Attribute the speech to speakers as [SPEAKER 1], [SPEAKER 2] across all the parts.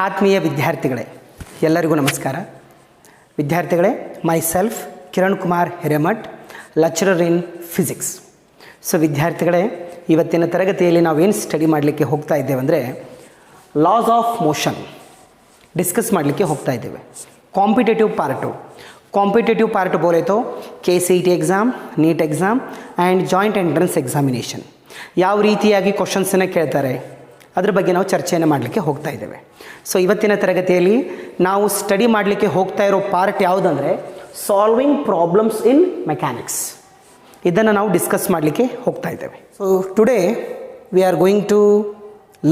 [SPEAKER 1] ಆತ್ಮೀಯ ವಿದ್ಯಾರ್ಥಿಗಳೇ, ಎಲ್ಲರಿಗೂ ನಮಸ್ಕಾರ. ವಿದ್ಯಾರ್ಥಿಗಳೇ, ಮೈಸೆಲ್ಫ್ ಕಿರಣ್ ಕುಮಾರ್ ಹಿರೇಮಠ್, ಲೆಕ್ಚರರ್ ಇನ್ ಫಿಸಿಕ್ಸ್. ಸೊ ವಿದ್ಯಾರ್ಥಿಗಳೇ, ಇವತ್ತಿನ ತರಗತಿಯಲ್ಲಿ ನಾವೇನು ಸ್ಟಡಿ ಮಾಡಲಿಕ್ಕೆ ಹೋಗ್ತಾ ಇದ್ದೇವೆ ಅಂದರೆ ಲಾಸ್ ಆಫ್ ಮೋಷನ್ ಡಿಸ್ಕಸ್ ಮಾಡಲಿಕ್ಕೆ ಹೋಗ್ತಾ ಇದ್ದೇವೆ. कॉम्पिटिटिव पार्ट बोले तो KCET exam, NEET exam and joint entrance examination ಯಾವ ರೀತಿಯಾಗಿ ಕ್ವಶನ್ಸನ್ನು ಕೇಳ್ತಾರೆ ಅದ್ರ ಬಗ್ಗೆ ನಾವು ಚರ್ಚೆಯನ್ನು ಮಾಡಲಿಕ್ಕೆ ಹೋಗ್ತಾ ಇದ್ದೇವೆ. ಸೊ ಇವತ್ತಿನ ತರಗತಿಯಲ್ಲಿ ನಾವು ಸ್ಟಡಿ ಮಾಡಲಿಕ್ಕೆ ಹೋಗ್ತಾ ಇರೋ ಪಾರ್ಟ್ ಯಾವುದಂದರೆ ಸಾಲ್ವಿಂಗ್ ಪ್ರಾಬ್ಲಮ್ಸ್ ಇನ್ ಮೆಕ್ಯಾನಿಕ್ಸ್. ಇದನ್ನು ನಾವು ಡಿಸ್ಕಸ್ ಮಾಡಲಿಕ್ಕೆ ಹೋಗ್ತಾ ಇದ್ದೇವೆ. So today we are going to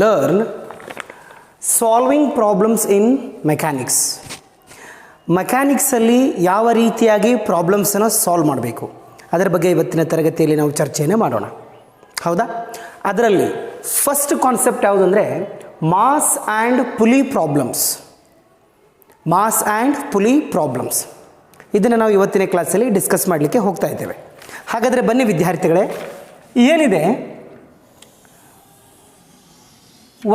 [SPEAKER 1] learn solving problems in mechanics. ಮೆಕ್ಯಾನಿಕ್ಸಲ್ಲಿ ಯಾವ ರೀತಿಯಾಗಿ ಪ್ರಾಬ್ಲಮ್ಸನ್ನು ಸಾಲ್ವ್ ಮಾಡಬೇಕು ಅದರ ಬಗ್ಗೆ ಇವತ್ತಿನ ತರಗತಿಯಲ್ಲಿ ನಾವು ಚರ್ಚೆಯನ್ನು ಮಾಡೋಣ. ಹೌದಾ? ಅದರಲ್ಲಿ ಫಸ್ಟ್ ಕಾನ್ಸೆಪ್ಟ್ ಯಾವುದಂದರೆ ಮಾಸ್ ಆ್ಯಂಡ್ ಪುಲಿ ಪ್ರಾಬ್ಲಮ್ಸ್. ಇದನ್ನು ನಾವು ಇವತ್ತಿನ ಕ್ಲಾಸಲ್ಲಿ ಡಿಸ್ಕಸ್ ಮಾಡಲಿಕ್ಕೆ ಹೋಗ್ತಾ ಇದ್ದೇವೆ. ಹಾಗಾದರೆ ಬನ್ನಿ ವಿದ್ಯಾರ್ಥಿಗಳೇ, ಏನಿದೆ,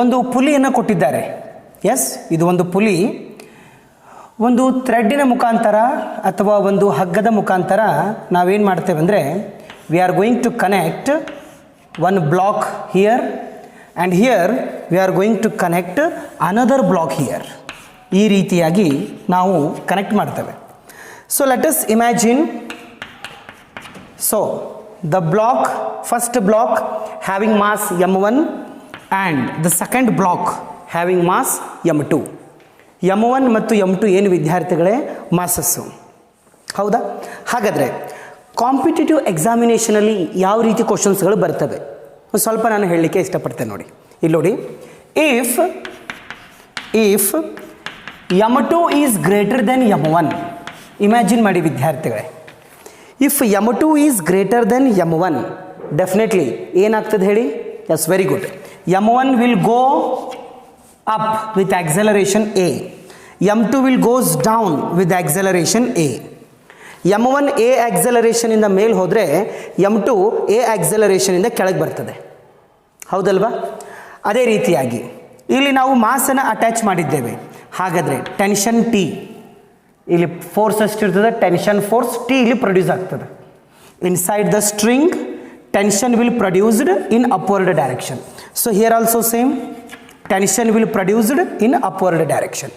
[SPEAKER 1] ಒಂದು ಪುಲಿಯನ್ನು ಕೊಟ್ಟಿದ್ದಾರೆ. ಎಸ್, ಇದು ಒಂದು ಪುಲಿ. ಒಂದು ಥ್ರೆಡ್ಡಿನ ಮುಖಾಂತರ ಅಥವಾ ಒಂದು ಹಗ್ಗದ ಮುಖಾಂತರ ನಾವೇನು ಮಾಡ್ತೇವೆ ಅಂದರೆ we are going to connect one block here and here we are going to connect another block here. ಈ ರೀತಿಯಾಗಿ ನಾವು ಕನೆಕ್ಟ್ ಮಾಡ್ತೇವೆ. So let us imagine, so the block, first block having mass m1 and the second block having mass m2. m1 ಮತ್ತು m2 ಏನು ವಿದ್ಯಾರ್ಥಿಗಳೇ? ಮಾಸಸ್ಸು. ಹೌದಾ? ಹಾಗಾದರೆ competitive ಎಕ್ಸಾಮಿನೇಷನಲ್ಲಿ ಯಾವ ರೀತಿ ಕ್ವಶನ್ಸ್ಗಳು ಬರ್ತವೆ ಒಂದು ಸ್ವಲ್ಪ ನಾನು ಹೇಳಲಿಕ್ಕೆ ಇಷ್ಟಪಡ್ತೇನೆ. ನೋಡಿ, ಇಲ್ಲಿ ನೋಡಿ, if m2 is greater than m1. Imagine ಮಾಡಿ ವಿದ್ಯಾರ್ಥಿಗಳೇ, if m2 is greater than m1, definitely ಏನಾಗ್ತದೆ ಹೇಳಿ? Yes, very good. m1 will go up with acceleration a, m2 will goes down with acceleration a. m1 a acceleration ಇಂದ ಮೇಲೆ ಹೋದರೆ m2 a acceleration ಇಂದ ಕೆಳಗೆ ಬರ್ತದೆ. ಹೌದಲ್ವಾ? ಅದೇ ರೀತಿಯಾಗಿ ಇಲ್ಲಿ ನಾವು ಮಾಸನ್ನು ಅಟ್ಯಾಚ್ ಮಾಡಿದ್ದೇವೆ. ಹಾಗಾದರೆ ಟೆನ್ಷನ್ T, ಇಲ್ಲಿ ಫೋರ್ಸ್ ಎಷ್ಟಿರ್ತದೆ? ಟೆನ್ಷನ್ ಫೋರ್ಸ್ T ಇಲ್ಲಿ ಪ್ರೊಡ್ಯೂಸ್ ಆಗ್ತದೆ. Inside the string tension will produced in upward direction. So here also same, tension will produced in upward direction.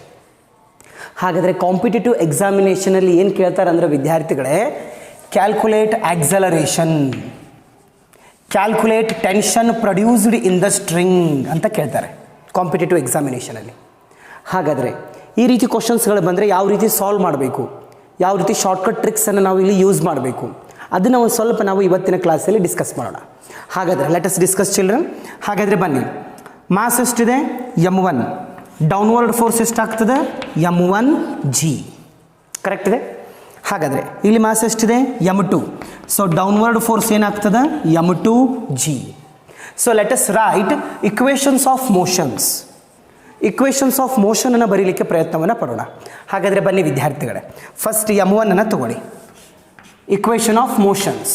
[SPEAKER 1] ಹಾಗಾದರೆ ಕಾಂಪಿಟೇಟಿವ್ ಎಕ್ಸಾಮಿನೇಷನಲ್ಲಿ ಏನು ಕೇಳ್ತಾರೆ ಅಂದರೆ ವಿದ್ಯಾರ್ಥಿಗಳೇ, calculate acceleration, calculate tension produced in the string ಅಂತ ಕೇಳ್ತಾರೆ competitive ಎಕ್ಸಾಮಿನೇಷನಲ್ಲಿ. ಹಾಗಾದರೆ ಈ ರೀತಿ ಕ್ವಶನ್ಸ್ಗಳು ಬಂದರೆ ಯಾವ ರೀತಿ ಸಾಲ್ವ್ ಮಾಡಬೇಕು, ಯಾವ ರೀತಿ ಶಾರ್ಟ್ಕಟ್ ಟ್ರಿಕ್ಸನ್ನು ನಾವು ಇಲ್ಲಿ ಯೂಸ್ ಮಾಡಬೇಕು, ಅದನ್ನು ಒಂದು ಸ್ವಲ್ಪ ನಾವು ಇವತ್ತಿನ ಕ್ಲಾಸಲ್ಲಿ ಡಿಸ್ಕಸ್ ಮಾಡೋಣ. ಹಾಗಾದರೆ ಲೆಟ್ ಅಸ್ ಡಿಸ್ಕಸ್ ಚಿಲ್ಡ್ರನ್. ಹಾಗಾದರೆ ಬನ್ನಿ, ಮಾಸ್ ಎಷ್ಟಿದೆ? m1. ಡೌನ್ವರ್ಡ್ ಫೋರ್ಸ್ ಎಷ್ಟಾಗ್ತದೆ? m1g. ಕರೆಕ್ಟ್ ಇದೆ? ಹಾಗಾದರೆ ಇಲ್ಲಿ ಮಾಸ್ ಎಷ್ಟಿದೆ? m2. ಸೊ ಡೌನ್ವರ್ಡ್ ಫೋರ್ಸ್ ಏನಾಗ್ತದೆ? m2g. So let us write equations of motions. Equations of ಮೋಷನನ್ನು ಬರೀಲಿಕ್ಕೆ ಪ್ರಯತ್ನವನ್ನು ಪಡೋಣ. ಹಾಗಾದರೆ ಬನ್ನಿ ವಿದ್ಯಾರ್ಥಿಗಳೇ, ಫಸ್ಟ್ m1 ಅನ್ನು ತಗೊಳ್ಳಿ. Equation of motions.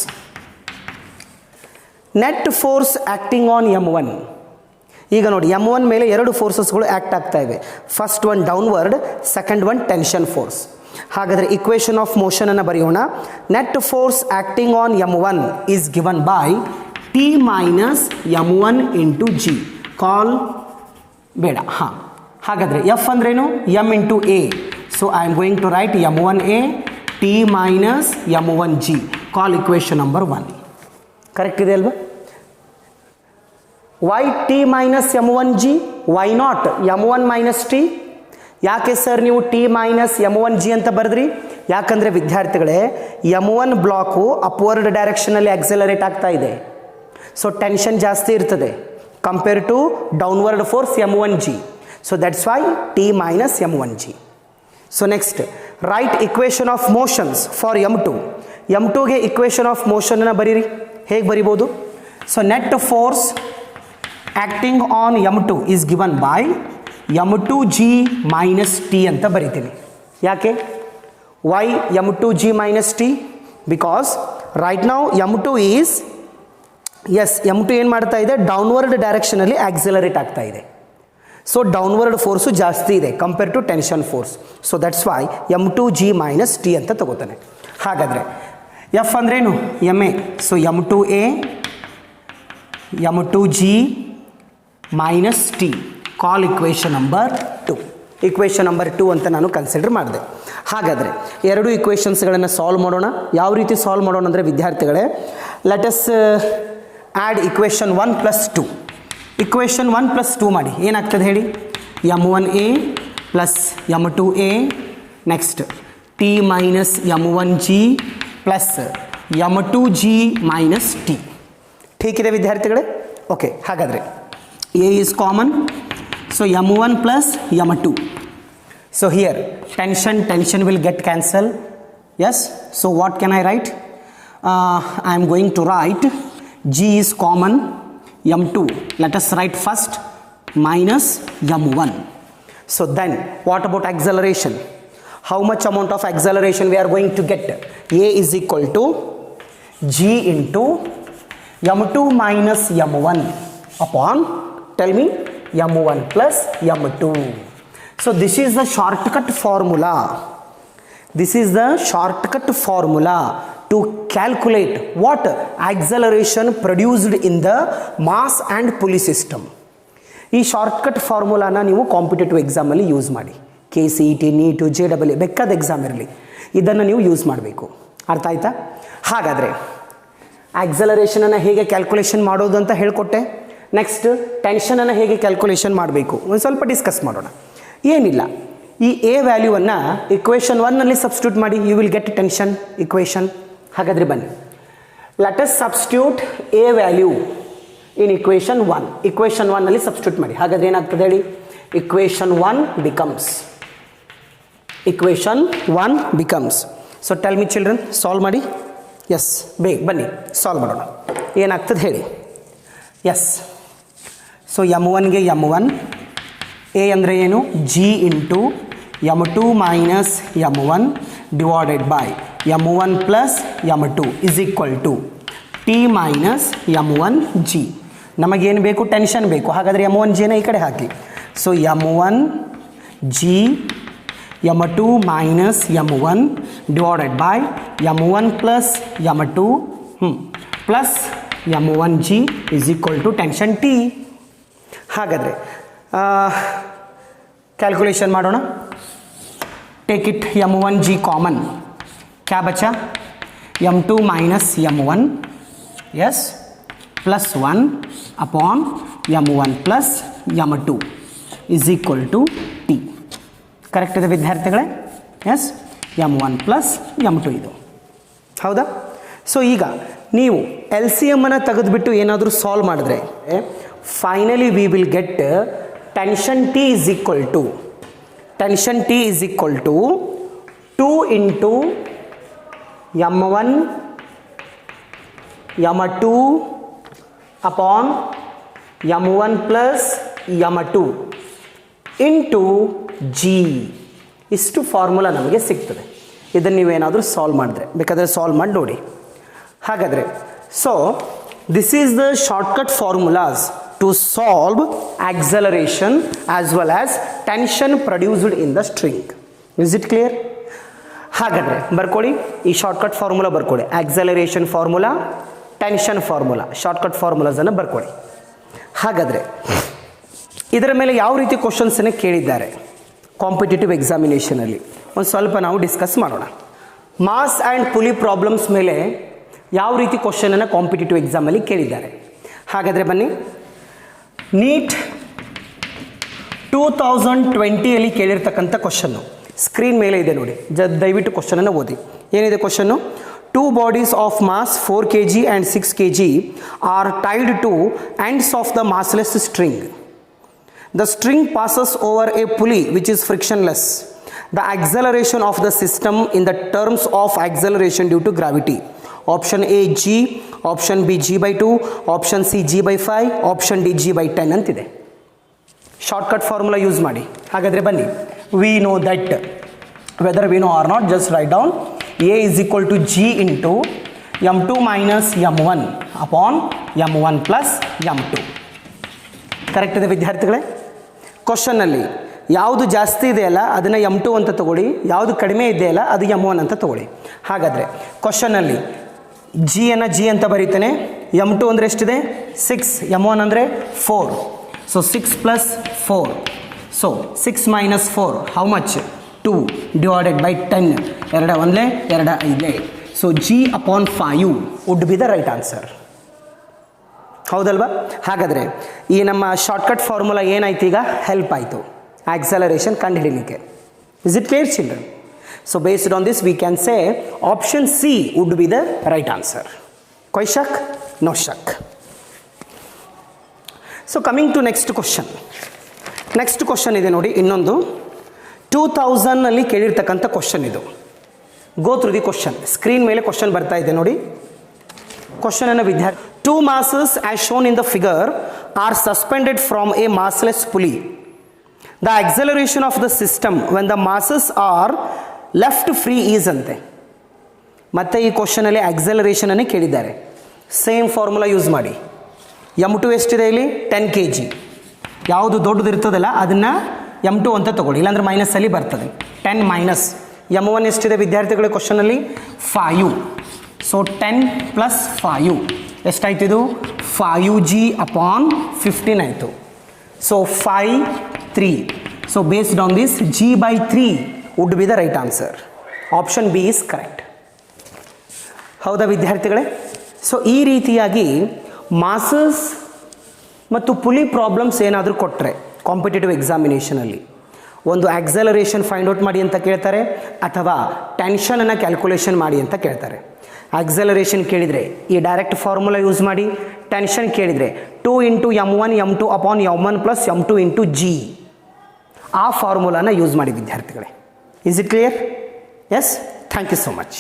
[SPEAKER 1] Net force acting on m1. ಈಗ ನೋಡಿ, m1 ಮೇಲೆ ಎರಡು ಫೋರ್ಸಸ್ಗಳು ಆ್ಯಕ್ಟ್ ಆಗ್ತಾ ಇವೆ. First one downward, second one tension force. ಹಾಗಾದರೆ ಇಕ್ವೇಷನ್ ಆಫ್ ಮೋಷನನ್ನು ಬರೆಯೋಣ. Net force acting on m1 is given by T minus m1 into g. Call ಬೇಡ. ಹಾಂ, ಹಾಗಾದರೆ ಎಫ್ ಅಂದ್ರೇನು? m into a. So I am going to write m1a T minus m1g. Call equation number 1. Correct ಇದೆ ಅಲ್ವಾ? Why T minus m1g? Why not m1 minus T? ಯಾಕೆ sir ನೀವು T minus m1g ಅಂತ ಬರೆದ್ರಿ? ಯಾಕಂದರೆ ವಿದ್ಯಾರ್ಥಿಗಳೇ, m1 block upward ಡೈರೆಕ್ಷನಲ್ಲಿ ಆಕ್ಸೆಲರೇಟ್ ಆಗ್ತಾ ಇದೆ. So tension ಜಾಸ್ತಿ ಇರ್ತದೆ compare to downward force m1g. So that's why T minus m1g. So next, right equation of motions for m2. m2ಗೆ ಇಕ್ವೇಷನ್ ಆಫ್ ಮೋಷನನ್ನು ಬರೀರಿ. ಹೇಗೆ ಬರಿಬೋದು? So net force acting on m2 is given by m2g minus T ಅಂತ ಬರಿತೀನಿ. ಯಾಕೆ? Why m2g minus T? Because right ನಾವು m2 is, S, m2 ಏನು ಮಾಡ್ತಾ ಇದೆ? ಡೌನ್ವರ್ಡ್ ಡೈರೆಕ್ಷನಲ್ಲಿ ಆಕ್ಸಿಲರೇಟ್ ಆಗ್ತಾ ಇದೆ. ಸೊ ಡೌನ್ವರ್ಡ್ ಫೋರ್ಸು ಜಾಸ್ತಿ ಇದೆ compare to tension force. So that's why m2g minus T ಅಂತ ತಗೋತಾನೆ. ಹಾಗಾದರೆ ಎಫ್ ಅಂದ್ರೇನು M A. So m2a m2g minus T call equation number 2. Equation number 2 ಅಂತ ನಾನು ಕನ್ಸಿಡರ್ ಮಾಡಿದೆ. ಹಾಗಾದರೆ ಎರಡು ಇಕ್ವೇಷನ್ಸ್ಗಳನ್ನು ಸಾಲ್ವ್ ಮಾಡೋಣ. ಯಾವ ರೀತಿ ಸಾಲ್ವ್ ಮಾಡೋಣ ಅಂದರೆ ವಿದ್ಯಾರ್ಥಿಗಳೇ, let us add equation 1 plus 2. Equation 1 plus 2 ಮಾಡಿ ಏನಾಗ್ತದೆ ಹೇಳಿ. m1a plus m2a next T minus m1g plus m2g minus T. ಠೀಕಿದೆ ವಿದ್ಯಾರ್ಥಿಗಳೇ? ಓಕೆ, ಹಾಗಾದರೆ A is common. So m1 plus m2. So here tension will get cancelled. Yes. So what can I write? I am going to write g is common, m2. Let us write first minus m1. So then what about acceleration? How much amount of acceleration we are going to get? A is equal to g into m2 minus m1 upon, tell me, m1 plus m2. So this is the shortcut formula. This is the shortcut formula to calculate what acceleration produced in the mass and pulley system. ಈ shortcut ಫಾರ್ಮುಲಾನ ನೀವು competitive ಎಕ್ಸಾಮಲ್ಲಿ use ಮಾಡಿ. KCET, NEET, JEE ಬೇಕಾದ exam ಇರಲಿ, ಇದನ್ನು ನೀವು use ಮಾಡಬೇಕು. ಅರ್ಥ ಆಯ್ತಾ? ಹಾಗಾದರೆ ಆಕ್ಸಲರೇಷನನ್ನು ಹೇಗೆ ಕ್ಯಾಲ್ಕುಲೇಷನ್ ಮಾಡೋದು ಅಂತ ಹೇಳಿಕೊಟ್ಟೆ. ನೆಕ್ಸ್ಟ್ ಟೆನ್ಷನನ್ನು ಹೇಗೆ ಕ್ಯಾಲ್ಕುಲೇಷನ್ ಮಾಡಬೇಕು ಒಂದು ಸ್ವಲ್ಪ ಡಿಸ್ಕಸ್ ಮಾಡೋಣ. ಏನಿಲ್ಲ, ಈ ಎ ವ್ಯಾಲ್ಯೂವನ್ನು ಇಕ್ವೇಷನ್ 1ನಲ್ಲಿ ಸಬ್ಸ್ಟಿಟ್ಯೂಟ್ ಮಾಡಿ, you will get tension equation. ಹಾಗಾದರೆ ಬನ್ನಿ, let us substitute A value in equation 1. Equation 1ನಲ್ಲಿ ಸಬ್ಸ್ಟಿಟ್ಯೂಟ್ ಮಾಡಿ. ಹಾಗಾದರೆ ಏನಾಗ್ತದೆ ಹೇಳಿ. Equation 1 becomes. So tell me children, solve ಮಾಡಿ. ಎಸ್, ಬೇಗ ಬನ್ನಿ ಸಾಲ್ವ್ ಮಾಡೋಣ. ಏನಾಗ್ತದೆ ಹೇಳಿ. ಎಸ್, ಸೊ m1ಗೆ m1, ಎ ಅಂದರೆ ಏನು, g into m2 minus m1 divided by m1 plus m2 is equal to T minus m1g. ನಮಗೇನು ಬೇಕು, ಟೆನ್ಷನ್ ಬೇಕು. ಹಾಗಾದರೆ m1gನ ಈ ಕಡೆ ಹಾಕಿ. So m1g m2 minus m1 divided by m1 plus m2 plus m1g is equal to tension T. ಹಾಗಾದರೆ calculation ಮಾಡೋಣ. ಟೇಕ್ ಇಟ್ m1g ಕಾಮನ್, ಕ್ಯಾ ಬಚ್ಚಾ, m2 ಮೈನಸ್ m1 ಎಸ್ plus 1 upon m1 plus m2 is equal to T. Correct ಇದೆ ವಿದ್ಯಾರ್ಥಿಗಳೇ? S, m1 plus m2 ಇದು ಹೌದಾ? So ಈಗ ನೀವು LCM ಅನ್ನು ತೆಗೆದುಬಿಟ್ಟು ಏನಾದರೂ ಸಾಲ್ವ್ ಮಾಡಿದ್ರೆ finally we will get tension T is equal to 2 into m1 m2 upon m1 plus m2 into g. ಇಷ್ಟು ಫಾರ್ಮುಲಾ ನಮಗೆ ಸಿಗ್ತದೆ. ಇದನ್ನು ನೀವೇನಾದರೂ ಸಾಲ್ವ್ ಮಾಡಿದ್ರೆ ಬೇಕಾದರೆ ಸಾಲ್ವ್ ಮಾಡಿ ನೋಡಿ. ಹಾಗಾದರೆ so this is the shortcut formulas to solve acceleration as well as tension produced in the string. Is it clear? ಹಾಗಾದರೆ ಬರ್ಕೊಳ್ಳಿ, ಈ ಶಾರ್ಟ್ಕಟ್ ಫಾರ್ಮುಲಾ ಬರ್ಕೊಳ್ಳಿ. Acceleration formula, tension formula, shortcut ಫಾರ್ಮುಲಾಸನ್ನು ಬರ್ಕೊಳ್ಳಿ. ಹಾಗಾದರೆ ಇದರ ಮೇಲೆ ಯಾವ ರೀತಿ ಕ್ವಶನ್ಸನ್ನು ಕೇಳಿದ್ದಾರೆ ಕಾಂಪಿಟೇಟಿವ್ ಎಕ್ಸಾಮಿನೇಷನಲ್ಲಿ ಒಂದು ಸ್ವಲ್ಪ ನಾವು ಡಿಸ್ಕಸ್ ಮಾಡೋಣ. ಮಾಸ್ ಆ್ಯಂಡ್ ಪುಲಿ ಪ್ರಾಬ್ಲಮ್ಸ್ ಮೇಲೆ ಯಾವ ರೀತಿ ಕ್ವಶನನ್ನು ಕಾಂಪಿಟೇಟಿವ್ ಎಕ್ಸಾಮಲ್ಲಿ ಕೇಳಿದ್ದಾರೆ. ಹಾಗಾದರೆ ಬನ್ನಿ, ನೀಟ್ 2020ಯಲ್ಲಿ ಕೇಳಿರ್ತಕ್ಕಂಥ ಕ್ವಶನ್ನು ಸ್ಕ್ರೀನ್ ಮೇಲೆ ಇದೆ ನೋಡಿ. ದಯವಿಟ್ಟು ಕ್ವಶನನ್ನು ಓದಿ. ಏನಿದೆ question? 2 bodies of mass 4 kg and 6 kg are tied to ends of the massless string. The string passes over a pulley which is frictionless. The acceleration of the system in the terms of acceleration due to gravity. Option A g, option B g by 2, option C g by 5, option D g by 10 ಅಂತಿದೆ. Shortcut formula use ಮಾಡಿ. ಹಾಗಾದರೆ ಬನ್ನಿ, we know that whether we know or not, just write down A is equal to g into m2 minus m1 upon m1 plus m2. Correct ಇದೆ ವಿದ್ಯಾರ್ಥಿಗಳೇ? ಕ್ವಶನ್ನಲ್ಲಿ ಯಾವುದು ಜಾಸ್ತಿ ಇದೆಯಲ್ಲ ಅದನ್ನು m2 ಅಂತ ತಗೊಳ್ಳಿ, ಯಾವುದು ಕಡಿಮೆ ಇದೆಯಲ್ಲ ಅದು m1 ಅಂತ ತಗೊಳ್ಳಿ. ಹಾಗಾದರೆ ಕ್ವಶನ್ನಲ್ಲಿ ಜಿಯನ್ನು ಜಿ ಅಂತ ಬರೀತೇನೆ. m2 ಅಂದರೆ ಎಷ್ಟಿದೆ 6, m1 ಅಂದರೆ 4. So 6 plus 4. So 6 minus 4 how much 2 divided by 10. 2 1 2 5. So G upon 5 would be the right answer. ಹೌದಲ್ವಾ? ಹಾಗಾದರೆ ಈ ನಮ್ಮ ಶಾರ್ಟ್ಕಟ್ ಫಾರ್ಮುಲಾ ಏನಾಯ್ತು, ಈಗ ಹೆಲ್ಪ್ ಆಯಿತು ಆಕ್ಸಲರೇಷನ್ ಕಂಡುಹಿಡಲಿಕ್ಕೆ. Is it clear children? So based on this we can say option C would be the right answer. Koi shak? No shak. So coming to next question. Next question ಇದೆ ನೋಡಿ, ಇನ್ನೊಂದು 2000 ನಲ್ಲಿ ಕೇಳಿರ್ತಕ್ಕಂಥ question ಇದು. Go through the question. Screen ಮೇಲೆ question ಬರ್ತಾ ಇದೆ ನೋಡಿ. Question ಅನ್ನು ವಿದ್ಯಾರ್ಥಿ, 2 masses as shown in the figure are suspended from a massless pulley. The acceleration of the system when the masses are left free is ಅಂತೆ. ಮತ್ತು ಈ ಕ್ವಶನಲ್ಲಿ ಆಕ್ಸಲರೇಷನನ್ನೇ ಕೇಳಿದ್ದಾರೆ. ಸೇಮ್ ಫಾರ್ಮುಲಾ ಯೂಸ್ ಮಾಡಿ. m2 ಎಷ್ಟಿದೆ ಇಲ್ಲಿ 10 kg. ಯಾವುದು ದೊಡ್ಡದು ಇರ್ತದಲ್ಲ ಅದನ್ನು m2 ಅಂತ ತಗೊಳ್ಳಿ, ಇಲ್ಲಾಂದ್ರೆ ಮೈನಸಲ್ಲಿ ಬರ್ತದೆ. 10 ಮೈನಸ್ m1 ಎಷ್ಟಿದೆ ವಿದ್ಯಾರ್ಥಿಗಳ ಕ್ವಶನಲ್ಲಿ 5. ಸೊ 10 ಪ್ಲಸ್ 5 ಎಷ್ಟಾಯ್ತು, ಇದು 5g ಅಪಾನ್ 15 ಆಯಿತು. So 5 3. So based on this g/3 would be the right answer. Option B is correct. ಹೌದಾ ವಿದ್ಯಾರ್ಥಿಗಳೇ? ಸೊ ಈ ರೀತಿಯಾಗಿ ಮಾಸಸ್ ಮತ್ತು ಪುಲಿ ಪ್ರಾಬ್ಲಮ್ಸ್ ಏನಾದರೂ ಕೊಟ್ಟರೆ ಕಾಂಪಿಟೇಟಿವ್ ಎಕ್ಸಾಮಿನೇಷನಲ್ಲಿ ಒಂದು ಆಕ್ಸಲರೇಷನ್ ಫೈಂಡ್ ಔಟ್ ಮಾಡಿ ಅಂತ ಕೇಳ್ತಾರೆ, ಅಥವಾ ಟೆನ್ಷನನ್ನು ಕ್ಯಾಲ್ಕುಲೇಷನ್ ಮಾಡಿ ಅಂತ ಕೇಳ್ತಾರೆ. ಆಕ್ಸಲರೇಷನ್ ಕೇಳಿದರೆ ಈ ಡೈರೆಕ್ಟ್ ಫಾರ್ಮುಲಾ ಯೂಸ್ ಮಾಡಿ, ಟೆನ್ಷನ್ ಕೇಳಿದರೆ 2 into m1 m2 upon m1 plus m2 into g, ಆ ಫಾರ್ಮುಲಾನ ಯೂಸ್ ಮಾಡಿ ವಿದ್ಯಾರ್ಥಿಗಳೇ. Is it clear? Yes? Thank you so much.